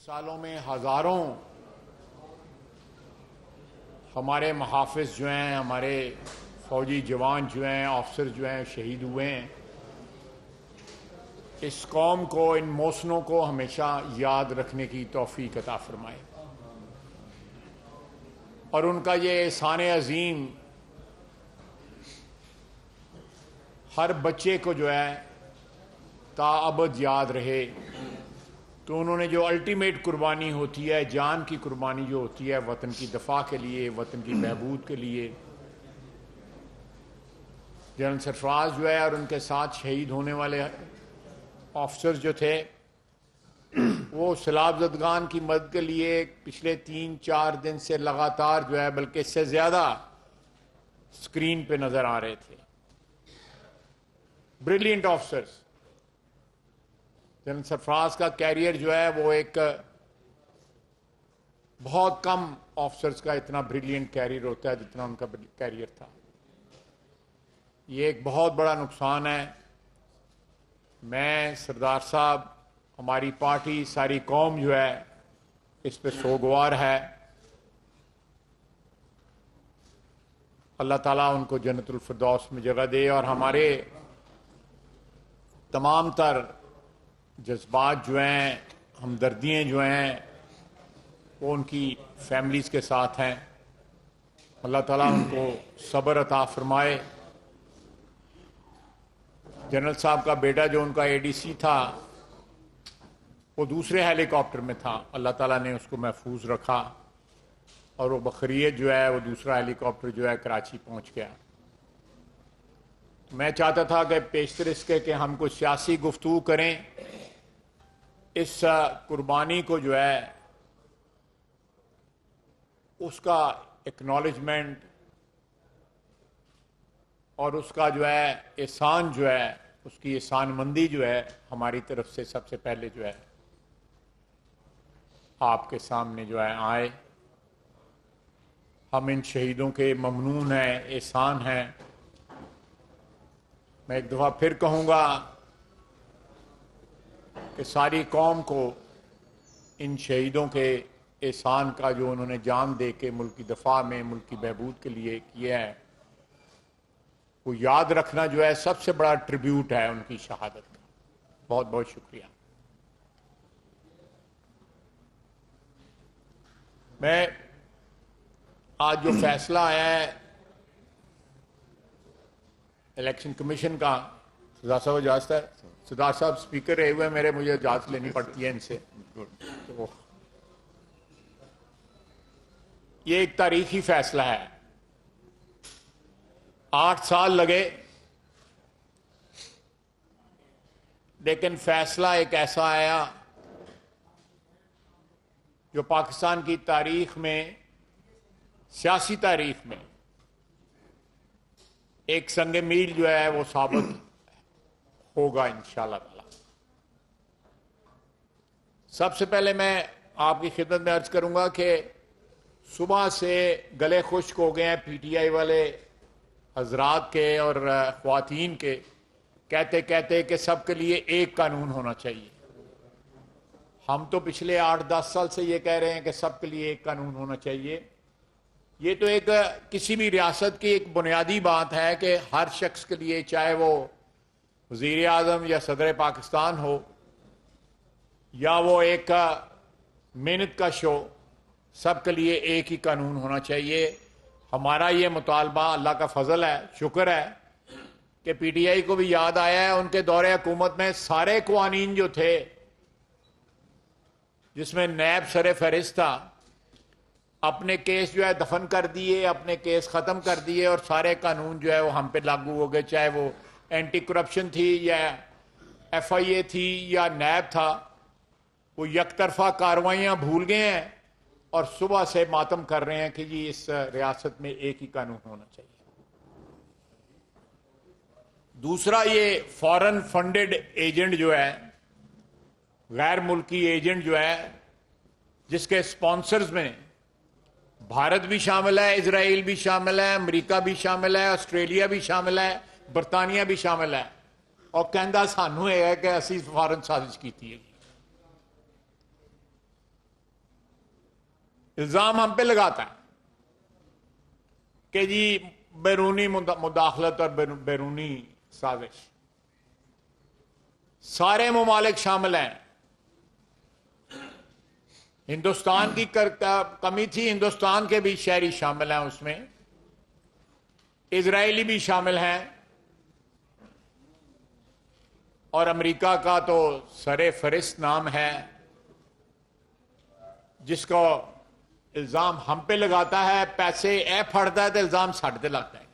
सालों में हज़ारों हमारे मुहाफ़िज़ जो हैं, हमारे फ़ौजी जवान जो हैं, ऑफिसर जो हैं, शहीद हुए हैं। इस कौम को, इन मौसनों को हमेशा याद रखने की तौफ़ीक़ अता फ़रमाए और उनका ये एहसान अज़ीम हर बच्चे को जो है ताअबद याद रहे कि उन्होंने जो अल्टीमेट कुर्बानी होती है, जान की कुर्बानी जो होती है वतन की दफा के लिए, वतन की बहबूद के लिए, जनरल सरफराज जो है और उनके साथ शहीद होने वाले ऑफिसर जो थे वो सैलाब-ज़दगान की मदद के लिए पिछले 3-4 दिन से लगातार जो है, बल्कि इससे ज़्यादा स्क्रीन पे नज़र आ रहे थे। Brilliant officers. जनरल सरफराज का कैरियर जो है वो एक बहुत कम ऑफिसर्स का इतना ब्रिलियंट कैरियर होता है जितना उनका कैरियर था। ये एक बहुत बड़ा नुकसान है। मैं, सरदार साहब, हमारी पार्टी, सारी कौम जो है इस पे सोगवार है। अल्लाह ताला उनको जन्नतुल फिरदौस में जगह दे और हमारे तमाम तर जज्बात जो हैं, हमदर्दियाँ जो हैं, वो उनकी फैमिलीज़ के साथ हैं। अल्लाह ताला उनको सब्र अता फरमाए। जनरल साहब का बेटा जो उनका एडीसी था वो दूसरे हेलीकॉप्टर में था, अल्लाह ताला ने उसको महफूज रखा और वो बखरियत जो है वो दूसरा हेलीकॉप्टर जो है कराची पहुंच गया। मैं चाहता था कि पेशतर इसके कि हम कुछ सियासी गुफ्तगू करें, इस कुर्बानी को जो है उसका एक्नॉलेजमेंट और उसका जो है एहसान जो है, उसकी एहसानमंदी जो है हमारी तरफ से सबसे पहले जो है आपके सामने जो है आए। हम इन शहीदों के ममनून हैं, एहसान हैं। मैं एक दफ़ा फिर कहूँगा कि सारी कौम को इन शहीदों के एहसान का जो उन्होंने जान दे के मुल्क की दफा में, मुल्क की बहबूद के लिए किया है, वो याद रखना जो है सबसे बड़ा ट्रिब्यूट है उनकी शहादत का। बहुत बहुत शुक्रिया। मैं आज जो फैसला आया है इलेक्शन कमीशन का, सरदार साहब इजाजत है? सरदार साहब स्पीकर रहे हुए मेरे, मुझे इजाजत लेनी पड़ती है इनसे। तो ये एक तारीखी फैसला है। 8 साल लगे, लेकिन फैसला एक ऐसा आया जो पाकिस्तान की तारीख में, सियासी तारीख में एक संग मील जो है वो साबित होगा इंशाअल्लाह ताला। सबसे पहले मैं आपकी खिदमत में अर्ज करूंगा कि सुबह से गले खुश्क हो गए हैं पीटीआई वाले हजरात के और ख्वातीन के, कहते कहते कि सबके लिए एक कानून होना चाहिए। हम तो पिछले 8-10 साल से ये कह रहे हैं कि सबके लिए एक कानून होना चाहिए। ये तो एक किसी भी रियासत की एक बुनियादी बात है कि हर शख्स के लिए, चाहे वो वज़ीर आज़म या सदर पाकिस्तान हो या वो एक मेहनत का शो, सबके लिए एक ही कानून होना चाहिए। हमारा ये मुतालबा, अल्लाह का फजल है, शुक्र है कि पीटीआई को भी याद आया है। उनके दौरे हुकूमत में सारे कवानीन जो थे जिसमें नैब सरे फहरिस्त था, अपने केस जो है दफन कर दिए, अपने केस खत्म कर दिए और सारे कानून जो है वो हम पे लागू हो गए, चाहे वो एंटी करप्शन थी या FIA थी या नैब था। वो यकतरफा कार्रवाइयां भूल गए हैं और सुबह से मातम कर रहे हैं कि जी इस रियासत में एक ही कानून होना चाहिए। दूसरा, ये फॉरेन फंडेड एजेंट जो है, गैर मुल्की एजेंट जो है, जिसके स्पॉन्सर्स में भारत भी शामिल है, इजराइल भी शामिल है, अमेरिका भी शामिल है, ऑस्ट्रेलिया भी शामिल है, बरतानिया भी शामिल है, और कहता सानू है कि असी फॉरेन साजिश की थी। इल्जाम हम पे लगाता है कि जी बैरूनी मुदाखलत और बैरूनी साजिश। सारे ममालिक शामिल हैं। हिंदुस्तान की कमी थी, हिंदुस्तान के भी शहरी शामिल हैं उसमें, इजरायली भी शामिल हैं, और अमेरिका का तो सरे फरिस्त नाम है जिसको इल्जाम हम पे लगाता है। पैसे ए फड़ता है तो इल्जाम साढ़े ते लगता है।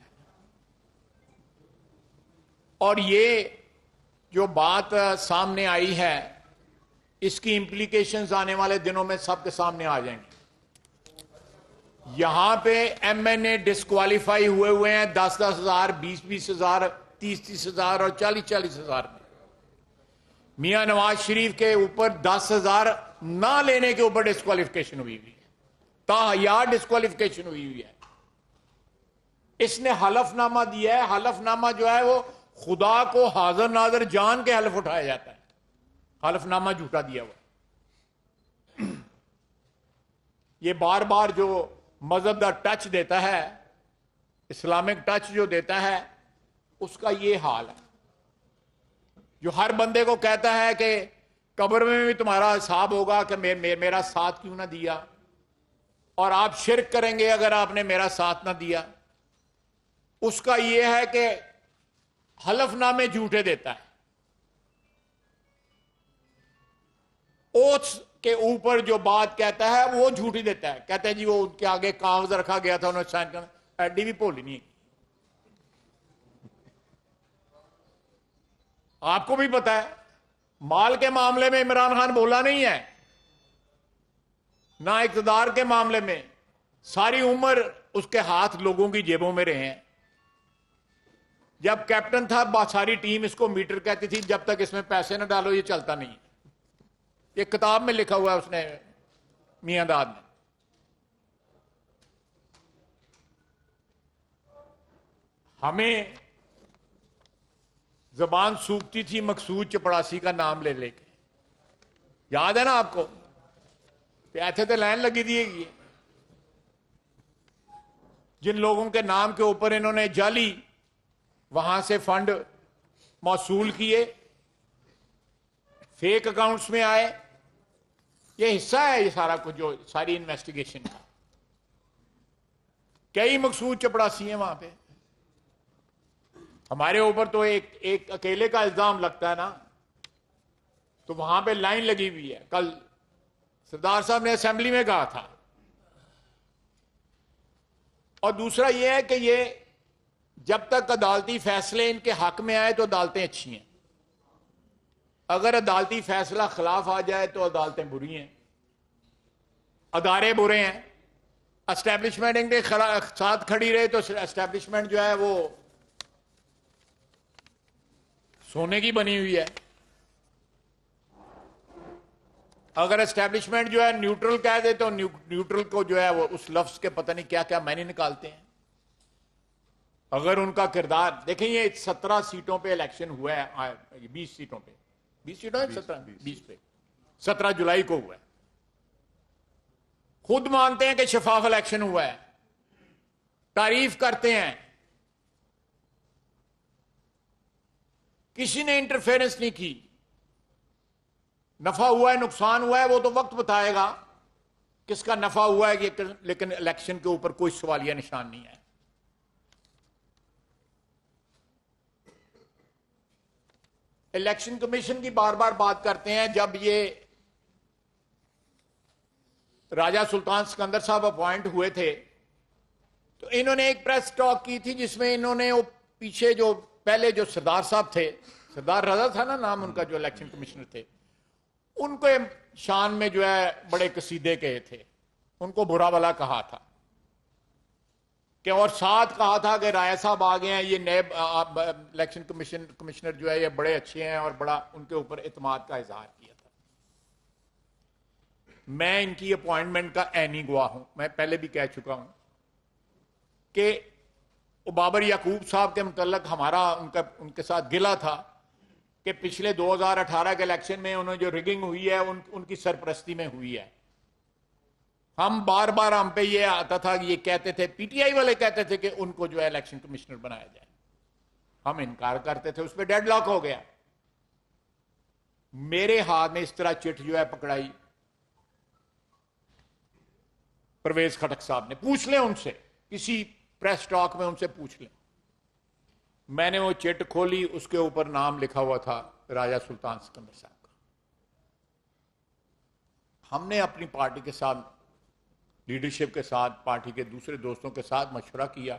और ये जो बात सामने आई है, इसकी इंप्लीकेशंस आने वाले दिनों में सबके सामने आ जाएंगे। यहां पे एमएनए डिस्क्वालीफाई हुए हैं 10-10 हजार, 20-20 हजार, 30-30 हजार और 40-40 हजार में। मियां नवाज शरीफ के ऊपर 10,000 ना लेने के ऊपर डिस्क्वालिफिकेशन हुई है, ताहयात डिस्क्वालिफिकेशन हुई है। इसने हलफनामा दिया है। हलफनामा जो है वो खुदा को हाजिर नाजर जान के हलफ उठाया जाता है। हलफनामा झूठा दिया हुआ। ये बार बार जो मजहब का टच देता है, इस्लामिक टच जो देता है, उसका ये हाल है। जो हर बंदे को कहता है कि कब्र में भी तुम्हारा हिसाब होगा कि मेरा साथ क्यों ना दिया, और आप शिरक करेंगे अगर आपने मेरा साथ ना दिया। उसका यह है कि हलफनामे झूठे देता है। ओथ के ऊपर जो बात कहता है वो झूठी देता है। कहते हैं जी वो उनके आगे कागज रखा गया था, उन्होंने साइन करना, एडी भी भोली नहीं। आपको भी पता है माल के मामले में इमरान खान बोला नहीं है, ना इक़्तिदार के मामले में। सारी उम्र उसके हाथ लोगों की जेबों में रहे हैं। जब कैप्टन था सारी टीम इसको मीटर कहती थी, जब तक इसमें पैसे ना डालो ये चलता नहीं। ये किताब में लिखा हुआ है उसने, मियां दाद ने। हमें जबान सूखती थी मकसूद चपड़ासी का नाम ले लेके, याद है ना आपको? ऐसे तो लाइन लगी थी। जिन लोगों के नाम के ऊपर इन्होंने जाली वहां से फंड मौसूल किए, फेक अकाउंट्स में आए, ये हिस्सा है ये सारा कुछ, जो सारी इन्वेस्टिगेशन का। कई मकसूद चपड़ासी हैं वहां पे। हमारे ऊपर तो एक अकेले का इल्जाम लगता है ना, तो वहां पे लाइन लगी हुई है। कल सरदार साहब ने असेंबली में कहा था। और दूसरा यह है कि ये जब तक अदालती फैसले इनके हक में आए तो अदालतें अच्छी हैं। अगर अदालती फैसला खिलाफ आ जाए तो अदालतें बुरी हैं, अदारे बुरे हैं। एस्टेब्लिशमेंट इनके साथ खड़ी रहे तो एस्टेब्लिशमेंट जो है वो सोने की बनी हुई है। अगर एस्टेब्लिशमेंट जो है न्यूट्रल कह दे तो न्यूट्रल को जो है वो उस लफ्ज के पता नहीं क्या क्या मायने निकालते हैं। अगर उनका किरदार देखें, ये 17 सीटों पे इलेक्शन हुआ है, 20 सीटों पे, 20 सीटों है, 20 पे 17 जुलाई को हुआ है। खुद मानते हैं कि शफाफ इलेक्शन हुआ है, तारीफ करते हैं। किसी ने इंटरफेरेंस नहीं की। नफा हुआ है नुकसान हुआ है वो तो वक्त बताएगा किसका नफा हुआ है, लेकिन इलेक्शन के ऊपर कोई सवालिया निशान नहीं है। इलेक्शन कमीशन की बार बार बात करते हैं। जब ये राजा सुल्तान सिकंदर साहब अपॉइंट हुए थे तो इन्होंने एक प्रेस टॉक की थी जिसमें इन्होंने वो पीछे जो पहले जो सरदार साहब थे, सरदार रजा था ना नाम उनका, जो इलेक्शन कमिश्नर थे, उनको शान में जो है बड़े कसीदे कहे थे, उनको बुरा भला कहा था कि, और साथ कहा था कि राय साहब आ गए हैं, ये नए इलेक्शन कमिश्नर जो है ये बड़े अच्छे हैं, और बड़ा उनके ऊपर एतमाद का इजहार किया था। मैं इनकी अपॉइंटमेंट का ऐनी गवाह हूं। मैं पहले भी कह चुका हूं कि बाबर याकूब साहब के मुतल्लक हमारा उनके साथ गिला था कि पिछले 2018 के इलेक्शन में उन्होंने जो रिगिंग हुई है उनकी सरपरस्ती में हुई है। हम बार बार हम पे ये आता था, ये कहते थे, पीटीआई वाले कहते थे कि उनको जो है इलेक्शन कमिश्नर बनाया जाए, हम इनकार करते थे, उस पर डेडलॉक हो गया। मेरे हाथ में इस तरह चिट जो है पकड़ाई परवेज खटक साहब ने, पूछ लें उनसे, किसी प्रेस टॉक में उनसे पूछ लें। मैंने वो चिट खोली, उसके ऊपर नाम लिखा हुआ था राजा सुल्तान सिकंदर साहब का। हमने अपनी पार्टी के साथ, लीडरशिप के साथ, पार्टी के दूसरे दोस्तों के साथ मशवरा किया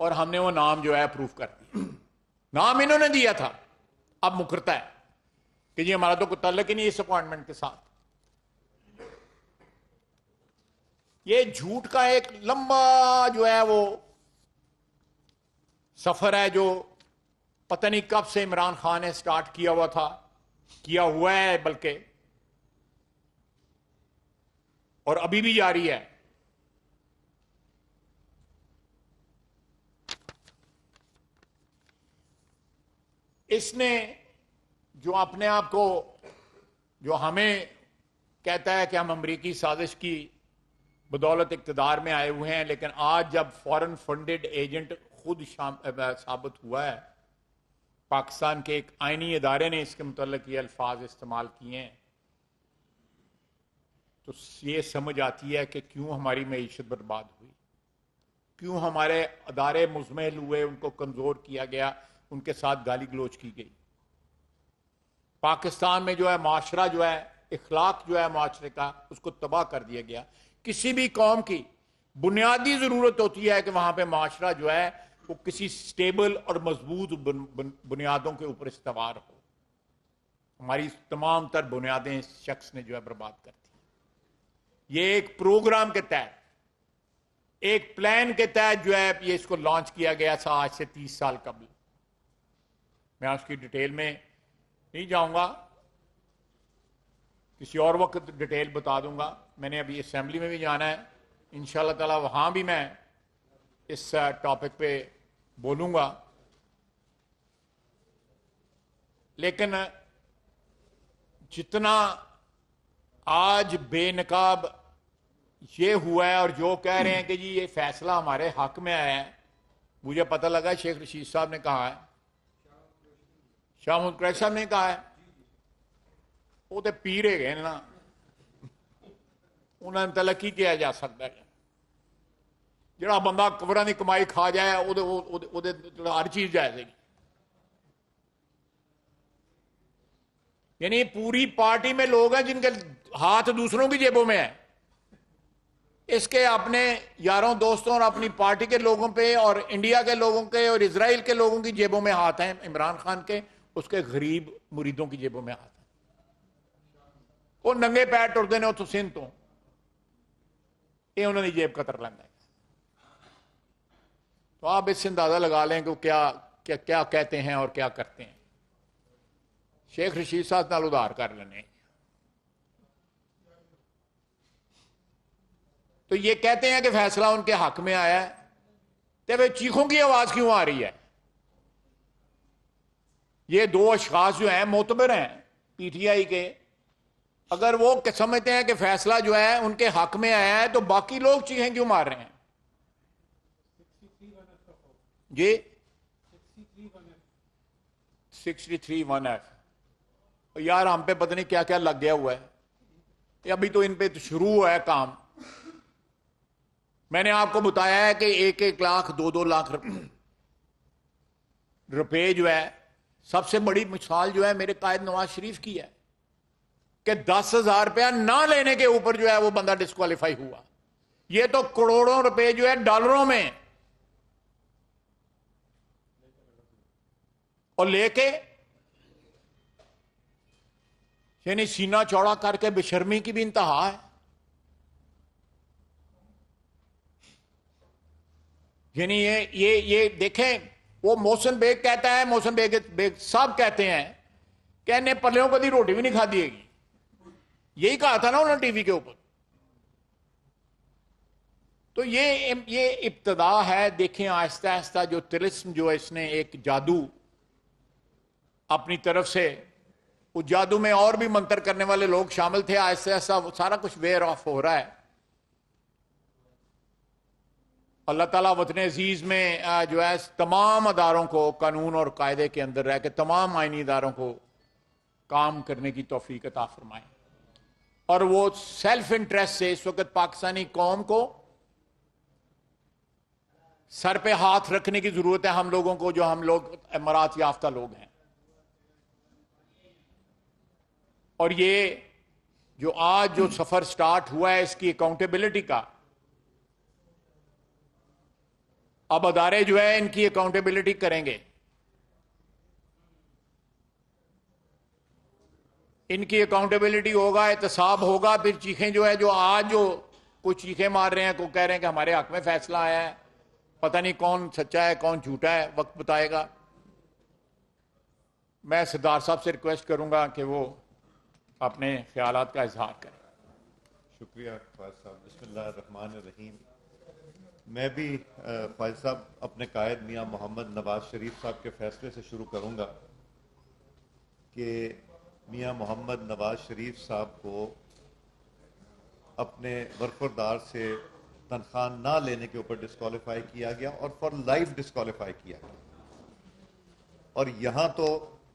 और हमने वो नाम जो है अप्रूव कर दिया। नाम इन्होंने दिया था, अब मुकरता है कि जी हमारा तो कोई ताल्लुक ही नहीं इस अपॉइंटमेंट के साथ। ये झूठ का एक लंबा जो है वो सफर है, जो पता नहीं कब से इमरान खान ने स्टार्ट किया हुआ था, किया हुआ है बल्कि, और अभी भी जारी है। इसने जो अपने आप को, जो हमें कहता है कि हम अमरीकी साजिश की बदौलत इक्तदार में आए हुए हैं, लेकिन आज जब फॉरेन फंडेड एजेंट खुद साबित हुआ है, पाकिस्तान के एक आईनी इदारे ने इसके मुतल्लिक ये अल्फाज इस्तेमाल किए हैं, तो ये समझ आती है कि क्यों हमारी मईशत बर्बाद हुई, क्यों हमारे अदारे मुजमहल हुए, उनको कमजोर किया गया, उनके साथ गाली गलोच की गई। पाकिस्तान में जो है माशरा जो है, इखलाक जो है माशरे का, उसको तबाह कर दिया गया। किसी भी कौम की बुनियादी जरूरत होती है कि वहां पे माशरा जो है वो किसी स्टेबल और मजबूत बुनियादों के ऊपर इस्तवार हो। हमारी तमाम तर बुनियादें इस शख्स ने जो है बर्बाद कर दी। ये एक प्रोग्राम के तहत, एक प्लान के तहत जो है ये इसको लॉन्च किया गया था आज से 30 साल कबल। मैं उसकी डिटेल में नहीं जाऊंगा, किसी और वक्त डिटेल बता दूंगा। मैंने अभी असेंबली में भी जाना है, इंशाल्लाह ताला वहां भी मैं इस टॉपिक पे बोलूंगा। लेकिन जितना आज बेनकाब ये हुआ है और जो कह रहे हैं कि जी ये फैसला हमारे हक में आया है, मुझे पता लगा शेख रशीद साहब ने कहा है, शाह महमूद कुरैशी साहब ने कहा है, वो तो पीर है ना, उन्होंने तलक की किया जा सकता है। ਜਿਹੜਾ ਬੰਦਾ ਕਬਰਾਂ ਦੀ ਕਮਾਈ ਖਾ ਜਾਏ ਉਹਦੇ हर चीज जाएगी। यानी पूरी पार्टी में लोग हैं जिनके हाथ दूसरों की जेबों में है। इसके अपने यारों दोस्तों और अपनी पार्टी के लोगों पे और इंडिया के लोगों के और इजराइल के लोगों की जेबों में हाथ हैं। इमरान खान के, उसके गरीब मुरीदों की जेबों में हाथ हैं। वो नंगे पैर टुरते ने उतो सिंध तो, ये उन्होंने जेब कतर लेंगे। तो आप इससे अंदाजा लगा लें कि क्या क्या क्या कहते हैं और क्या करते हैं। शेख रशीद साहब नाल उधार कर लेने। तो ये कहते हैं कि फैसला उनके हक में आया है, तो वे चीखों की आवाज क्यों आ रही है? ये दो अशखास जो हैं मोतबर हैं पीटीआई के, अगर वो समझते हैं कि फैसला जो है उनके हक में आया है, तो बाकी लोग चीखें क्यों मार रहे हैं? जी 63(1)(f) यार हम पे पता नहीं क्या क्या लग गया हुआ है। अभी तो इन पे तो शुरू हुआ है काम। मैंने आपको बताया है कि 1-1 लाख 2-2 लाख रुपए जो है, सबसे बड़ी मिसाल जो है मेरे कायद नवाज शरीफ की है कि 10,000 रुपया ना लेने के ऊपर जो है वो बंदा डिस्क्वालीफाई हुआ। ये तो करोड़ों रुपए जो है डॉलरों में और लेके, यानी सीना चौड़ा करके बेशर्मी की भी इंतहा है। यानी ये देखें, वो मोहसिन बेग कहता है, मोहसिन बेग साहब कहते हैं कि इन्हें पल्लियों कभी रोटी भी नहीं खा दिएगी। यही कहा था ना उन्होंने टीवी के ऊपर। तो ये इब्तदा है। देखें आहिस्ता आहिस्ता जो तिलिस्म जो है, इसने एक जादू अपनी तरफ से, उस जादू में और भी मंत्र करने वाले लोग शामिल थे। आहिस्ता आहिस्ता सारा कुछ वेयर ऑफ हो रहा है। अल्लाह ताला वतन अजीज में जो है तमाम अदारों को कानून और कायदे के अंदर रह के तमाम आइनी इदारों को काम करने की तौफीक अता फरमाए और वो सेल्फ इंटरेस्ट से इस वक्त पाकिस्तानी कौम को सर पे हाथ रखने की जरूरत है हम लोगों को, जो हम लोग इमारत याफ्ता लोग हैं। और ये जो आज जो सफर स्टार्ट हुआ है इसकी अकाउंटेबिलिटी का, अब अदारे जो है इनकी अकाउंटेबिलिटी करेंगे, इनकी अकाउंटेबिलिटी होगा, एहतसाब होगा। फिर चीखें जो है जो आज जो कुछ चीखें मार रहे हैं, को कह रहे हैं कि हमारे हक में फैसला आया है, पता नहीं कौन सच्चा है कौन झूठा है, वक्त बताएगा। मैं सरदार साहब से रिक्वेस्ट करूंगा कि वो अपने ख्यालात का इजहार करें। शुक्रिया ख्वाजा साहब। बिस्मिल्लाहिर्रहमानिर्रहीम। मैं भी ख्वाजा साहब अपने कायद मियाँ मोहम्मद नवाज शरीफ साहब के फैसले से शुरू करूंगा कि मियाँ मोहम्मद नवाज शरीफ साहब को अपने बरखुरदार से तनख्वाह ना लेने के ऊपर डिस्क्वालीफाई किया गया और फॉर लाइफ डिस्क्वालीफाई किया गया। और यहाँ तो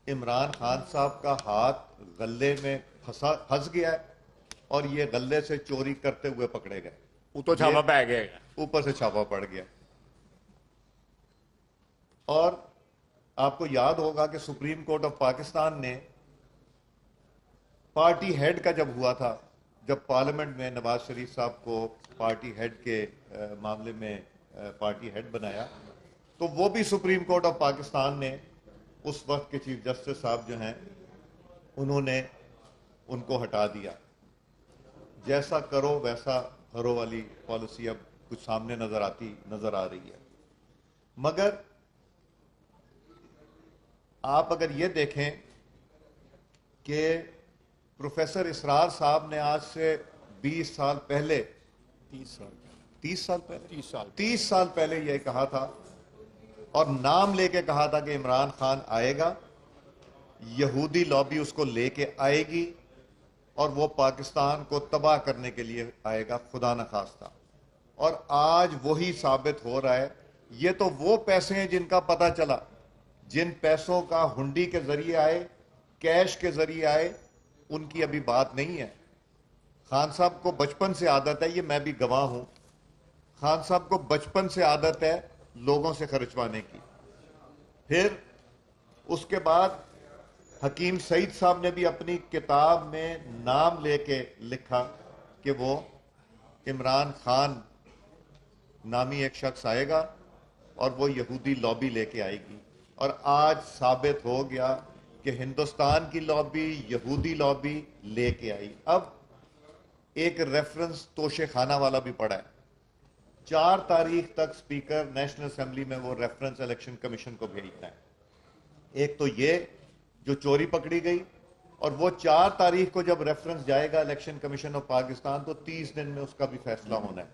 इमरान खान साहब का हाथ गले में फंस गया है और ये गले से चोरी करते हुए पकड़े गए। तो छापा पड़ गया, ऊपर से छापा पड़ गया। और आपको याद होगा कि सुप्रीम कोर्ट ऑफ पाकिस्तान ने पार्टी हेड का जब हुआ था, जब पार्लियामेंट में नवाज शरीफ साहब को पार्टी हेड के मामले में पार्टी हेड बनाया, तो वो भी सुप्रीम कोर्ट ऑफ पाकिस्तान ने उस वक्त के चीफ जस्टिस साहब जो हैं उन्होंने उनको हटा दिया। जैसा करो वैसा करो वाली पॉलिसी अब कुछ सामने नजर आ रही है। मगर आप अगर ये देखें कि प्रोफेसर इसरार साहब ने आज से 20 साल पहले 30 साल पहले यह कहा था और नाम लेके कहा था कि इमरान खान आएगा, यहूदी लॉबी उसको लेके आएगी और वो पाकिस्तान को तबाह करने के लिए आएगा, खुदा न खास्ता। और आज वही साबित हो रहा है। ये तो वो पैसे हैं जिनका पता चला, जिन पैसों का हुंडी के जरिए आए, कैश के जरिए आए, उनकी अभी बात नहीं है। खान साहब को बचपन से आदत है, ये मैं भी गवाह हूं, खान साहब को बचपन से आदत है लोगों से खर्चवाने की। फिर उसके बाद हकीम सईद साहब ने भी अपनी किताब में नाम लेके लिखा कि वो इमरान खान नामी एक शख्स आएगा और वो यहूदी लॉबी लेके आएगी। और आज साबित हो गया कि हिंदुस्तान की लॉबी यहूदी लॉबी लेके आई। अब एक रेफरेंस तोशे खाना वाला भी पड़ा है। 4 तारीख तक स्पीकर नेशनल असेंबली में वो रेफरेंस इलेक्शन कमीशन को भेजना है। एक तो ये जो चोरी पकड़ी गई, और वो 4 तारीख को जब रेफरेंस जाएगा इलेक्शन कमीशन ऑफ पाकिस्तान, तो 30 दिन में उसका भी फैसला होना है।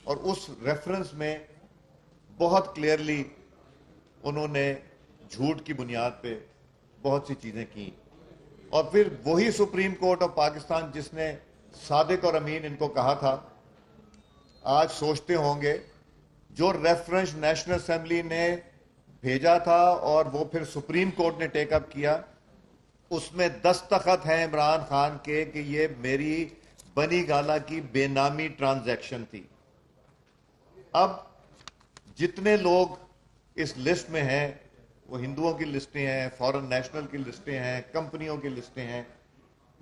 और उस रेफरेंस में बहुत क्लियरली उन्होंने झूठ की बुनियाद पे बहुत सी चीजें की। और फिर वही सुप्रीम कोर्ट ऑफ पाकिस्तान जिसने सादिक और अमीन इनको कहा था, आज सोचते होंगे जो रेफरेंस नेशनल असेंबली ने भेजा था और वो फिर सुप्रीम कोर्ट ने टेकअप किया, उसमें दस्तखत हैं इमरान खान के कि ये मेरी बनी गाला की बेनामी ट्रांजैक्शन थी। अब जितने लोग इस लिस्ट में हैं वो हिंदुओं की लिस्टें हैं, फॉरेन नेशनल की लिस्टें हैं, कंपनियों की लिस्टें हैं।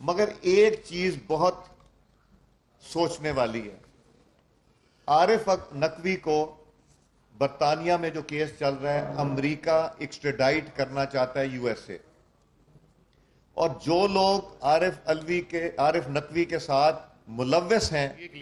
मगर एक चीज बहुत सोचने वाली है, आरिफ नकवी को बरतानिया में जो केस चल रहा है, अमेरिका एक्स्ट्रेडाइट करना चाहता है यूएसए, और जो लोग आरिफ नकवी के साथ मुलव्वस हैं